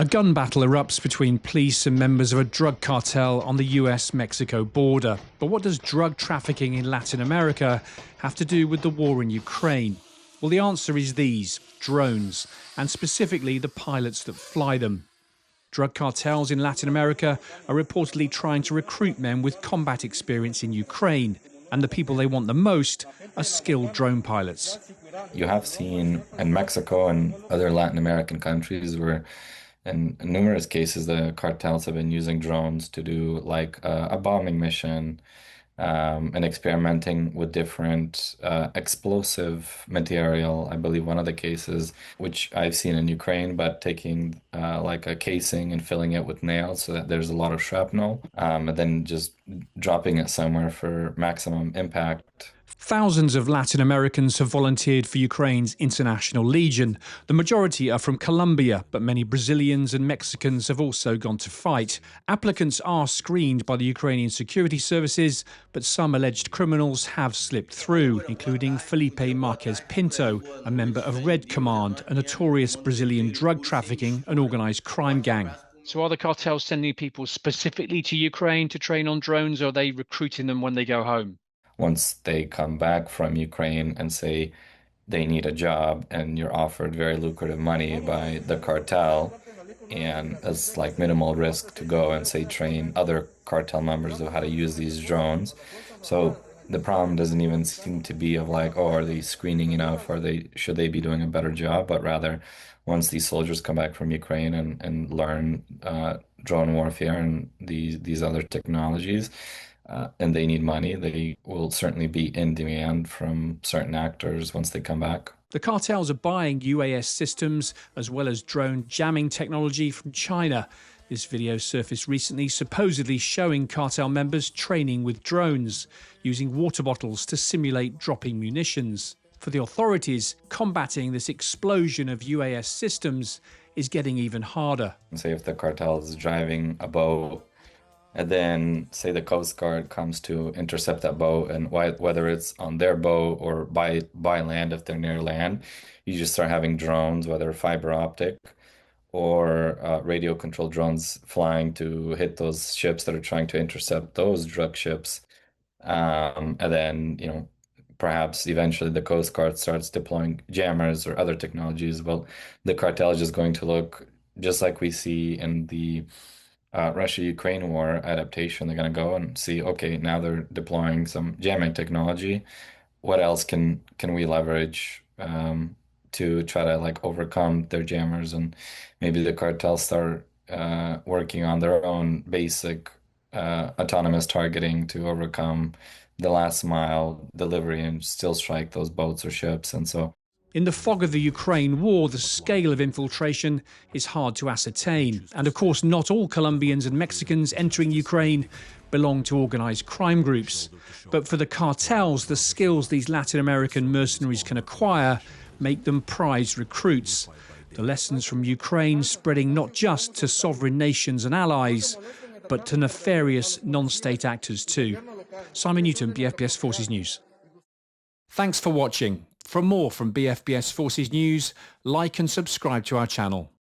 A gun battle erupts between police and members of a drug cartel on the US-Mexico border. But what does drug trafficking in Latin America have to do with the war in Ukraine? Well, the answer is these: drones, and specifically the pilots that fly them. Drug cartels in Latin America are reportedly trying to recruit men with combat experience in Ukraine, and the people they want the most are skilled drone pilots. You have seen in Mexico and other Latin American countries where in numerous cases the cartels have been using drones to do like a bombing mission, and experimenting with different explosive material. I believe one of the cases, which I've seen in Ukraine, but taking like a casing and filling it with nails so that there's a lot of shrapnel, and then just dropping it somewhere for maximum impact. Thousands of Latin Americans have volunteered for Ukraine's International Legion. The majority are from Colombia, but many Brazilians and Mexicans have also gone to fight. Applicants are screened by the Ukrainian security services, but some alleged criminals have slipped through, including Felipe Marquez Pinto, a member of Red Command, a notorious Brazilian drug trafficking and organised crime gang. So are the cartels sending people specifically to Ukraine to train on drones, or are they recruiting them when they go home? Once they come back from Ukraine and say they need a job and you're offered very lucrative money by the cartel, and it's like minimal risk to go and say train other cartel members of how to use these drones. So the problem doesn't even seem to be of like, oh, are they screening enough? Should they be doing a better job? But rather, once these soldiers come back from Ukraine and learn drone warfare and these other technologies, and they need money, they will certainly be in demand from certain actors once they come back. The cartels are buying UAS systems as well as drone jamming technology from China. This video surfaced recently, supposedly showing cartel members training with drones, using water bottles to simulate dropping munitions. For the authorities, combating this explosion of UAS systems is getting even harder. Say if the cartel is driving a boat, and then say the Coast Guard comes to intercept that boat, and whether it's on their boat or by land, if they're near land, you just start having drones, whether fiber optic or radio controlled drones, flying to hit those ships that are trying to intercept those drug ships. And then, perhaps eventually the Coast Guard starts deploying jammers or other technologies. Well, the cartel is just going to look just like we see in the Russia-Ukraine war adaptation. They're going to go and see, okay, now they're deploying some jamming technology. What else can we leverage to try to like overcome their jammers? And maybe the cartels start working on their own basic autonomous targeting to overcome the last mile delivery and still strike those boats or ships. And so in the fog of the Ukraine war, the scale of infiltration is hard to ascertain. And of course, not all Colombians and Mexicans entering Ukraine belong to organised crime groups. But for the cartels, the skills these Latin American mercenaries can acquire make them prized recruits. The lessons from Ukraine spreading not just to sovereign nations and allies, but to nefarious non-state actors too. Simon Newton, BFBS Forces News. Thanks for watching. For more from BFBS Forces News, like and subscribe to our channel.